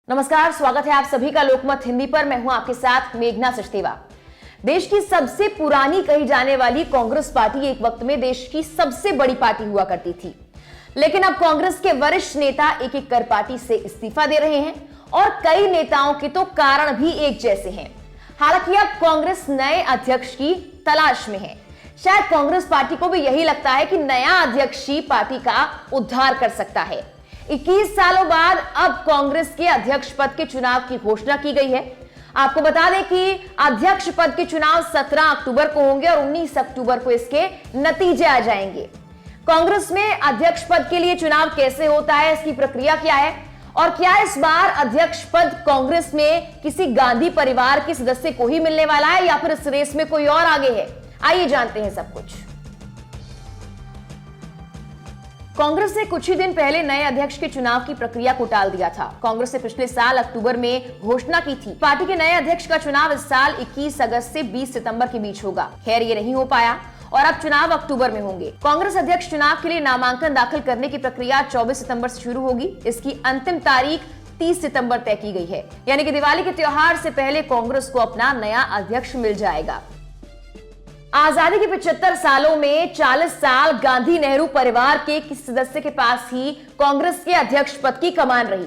नमस्कार, स्वागत है आप सभी का लोकमत हिंदी पर। मैं हूं आपके साथ मेघना सचदेवा। देश की सबसे पुरानी कही जाने वाली कांग्रेस पार्टी एक वक्त में देश की सबसे बड़ी पार्टी हुआ करती थी, लेकिन अब कांग्रेस के वरिष्ठ नेता एक एक कर पार्टी से इस्तीफा दे रहे हैं और कई नेताओं के तो कारण भी एक जैसे हैं। हालांकि अब कांग्रेस नए अध्यक्ष की तलाश में है। शायद कांग्रेस पार्टी को भी यही लगता है कि नया अध्यक्ष ही पार्टी का उद्धार कर सकता है। 21 सालों बाद अब कांग्रेस के अध्यक्ष पद के चुनाव की घोषणा की गई है। आपको बता दें कि अध्यक्ष पद के चुनाव 17 अक्टूबर को होंगे और 19 अक्टूबर को इसके नतीजे आ जाएंगे। कांग्रेस में अध्यक्ष पद के लिए चुनाव कैसे होता है, इसकी प्रक्रिया क्या है और क्या इस बार अध्यक्ष पद कांग्रेस में किसी गांधी परिवार के सदस्य को ही मिलने वाला है या फिर इस रेस में कोई और आगे है, आइए जानते हैं सब कुछ। कांग्रेस ने कुछ ही दिन पहले नए अध्यक्ष के चुनाव की प्रक्रिया को टाल दिया था। कांग्रेस ने पिछले साल अक्टूबर में घोषणा की थी पार्टी के नए अध्यक्ष का चुनाव इस साल 21 अगस्त से 20 सितंबर के बीच होगा। खैर ये नहीं हो पाया और अब चुनाव अक्टूबर में होंगे। कांग्रेस अध्यक्ष चुनाव के लिए नामांकन दाखिल करने की प्रक्रिया 24 सितंबर से शुरू होगी। इसकी अंतिम तारीख 30 सितंबर तय की गई है, यानी कि दिवाली के त्योहार से पहले कांग्रेस को अपना नया अध्यक्ष मिल जाएगा। आजादी के 75 सालों में 40 साल गांधी नेहरू परिवार के किसी सदस्य के पास ही कांग्रेस के अध्यक्ष पद की कमान रही।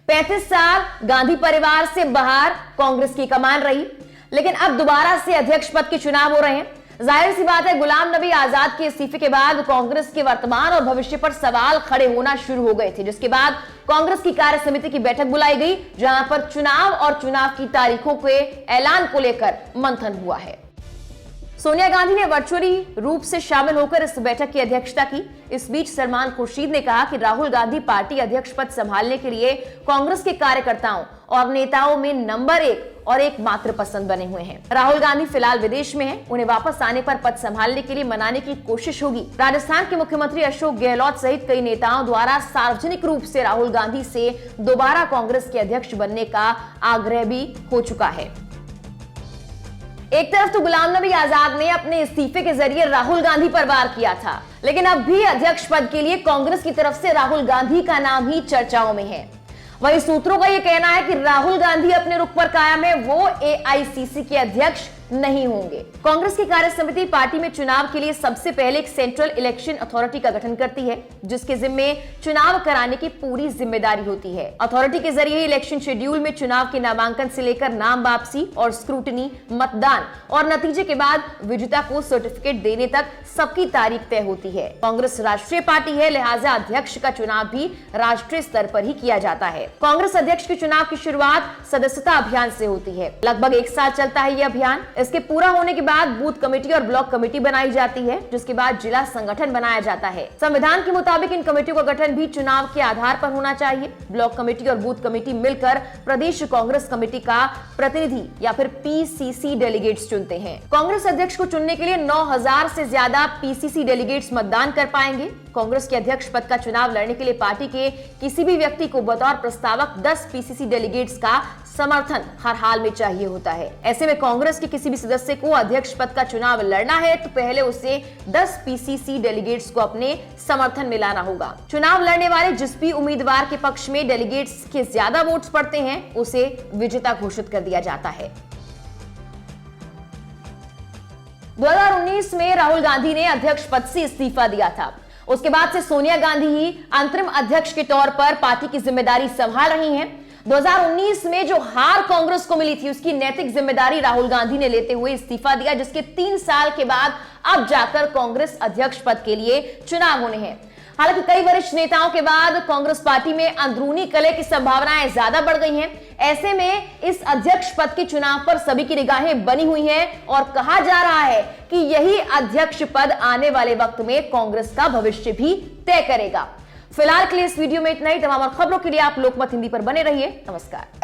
35 साल गांधी परिवार से बाहर कांग्रेस की कमान रही, लेकिन अब दोबारा से अध्यक्ष पद के चुनाव हो रहे हैं। जाहिर सी बात है, गुलाम नबी आजाद के इस्तीफे के बाद कांग्रेस के वर्तमान और भविष्य पर सवाल खड़े होना शुरू हो गए थे, जिसके बाद कांग्रेस की कार्य समिति की बैठक बुलाई गई, जहां पर चुनाव और चुनाव की तारीखों के ऐलान को लेकर मंथन हुआ है। सोनिया गांधी ने वर्चुअली रूप से शामिल होकर इस बैठक की अध्यक्षता की। इस बीच सलमान खुर्शीद ने कहा कि राहुल गांधी पार्टी अध्यक्ष पद संभालने के लिए कांग्रेस के कार्यकर्ताओं और नेताओं में नंबर 1 और एकमात्र पसंद बने हुए हैं। राहुल गांधी फिलहाल विदेश में हैं। उन्हें वापस आने पर पद संभालने के लिए मनाने की कोशिश होगी। राजस्थान के मुख्यमंत्री अशोक गहलोत सहित कई नेताओं द्वारा सार्वजनिक रूप से राहुल गांधी से दोबारा कांग्रेस के अध्यक्ष बनने का आग्रह भी हो चुका है। एक तरफ तो गुलाम नबी आजाद ने अपने इस्तीफे के जरिए राहुल गांधी पर वार किया था, लेकिन अब भी अध्यक्ष पद के लिए कांग्रेस की तरफ से राहुल गांधी का नाम ही चर्चाओं में है। वहीं सूत्रों का यह कहना है कि राहुल गांधी अपने रुख पर कायम है, वो एआईसीसी के अध्यक्ष नहीं होंगे। कांग्रेस की कार्य समिति पार्टी में चुनाव के लिए सबसे पहले एक सेंट्रल इलेक्शन अथॉरिटी का गठन करती है, जिसके जिम्मे चुनाव कराने की पूरी जिम्मेदारी होती है। अथॉरिटी के जरिए इलेक्शन शेड्यूल में चुनाव के नामांकन से लेकर नाम वापसी और स्क्रूटनी, मतदान और नतीजे के बाद विजेता को सर्टिफिकेट देने तक सबकी तारीख तय होती है। कांग्रेस राष्ट्रीय पार्टी है, लिहाजा अध्यक्ष का चुनाव भी राष्ट्रीय स्तर पर ही किया जाता है। कांग्रेस अध्यक्ष के चुनाव की शुरुआत सदस्यता अभियान से होती है। लगभग 1 साल चलता है यह अभियान। इसके पूरा होने के बाद बूथ कमेटी और ब्लॉक कमेटी बनाई जाती है, जिसके बाद जिला संगठन बनाया जाता है। संविधान के मुताबिक इन कमेटियों का गठन भी चुनाव के आधार पर होना चाहिए। ब्लॉक कमेटी और बूथ कमेटी मिलकर प्रदेश कांग्रेस कमेटी का प्रतिनिधि या फिर पीसीसी डेलीगेट्स चुनते हैं। कांग्रेस अध्यक्ष को चुनने के लिए 9000 से ज्यादा पीसीसी डेलीगेट्स मतदान कर पाएंगे। कांग्रेस के अध्यक्ष पद का चुनाव लड़ने के लिए पार्टी के किसी भी व्यक्ति को बतौर प्रस्तावक 10 पीसीसी डेलीगेट्स का समर्थन हर हाल में चाहिए होता है। ऐसे में कांग्रेस के किसी भी सदस्य को अध्यक्ष पद का चुनाव लड़ना है तो पहले उसे 10 पीसीसी डेलीगेट्स को अपने समर्थन में लाना होगा। चुनाव लड़ने वाले जिस भी उम्मीदवार के पक्ष में डेलीगेट्स के ज्यादा वोट्स पड़ते हैं, उसे विजेता घोषित कर दिया जाता है। 2019 में राहुल गांधी ने अध्यक्ष पद से इस्तीफा दिया था। उसके बाद से सोनिया गांधी ही अंतरिम अध्यक्ष के तौर पर पार्टी की जिम्मेदारी संभाल रही हैं। 2019 में जो हार कांग्रेस को मिली थी, उसकी नैतिक जिम्मेदारी राहुल गांधी ने लेते हुए इस्तीफा दिया, जिसके 3 साल के बाद अब जाकर कांग्रेस अध्यक्ष पद के लिए चुनाव होने हैं। हालांकि कई वरिष्ठ नेताओं के बाद कांग्रेस पार्टी में अंदरूनी कलह की संभावनाएं ज्यादा बढ़ गई हैं। ऐसे में इस अध्यक्ष पद के चुनाव पर सभी की निगाहें बनी हुई हैं और कहा जा रहा है कि यही अध्यक्ष पद आने वाले वक्त में कांग्रेस का भविष्य भी तय करेगा। फिलहाल के लिए इस वीडियो में इतना ही। तमाम खबरों के लिए आप लोकमत हिंदी पर बने रहिए। नमस्कार।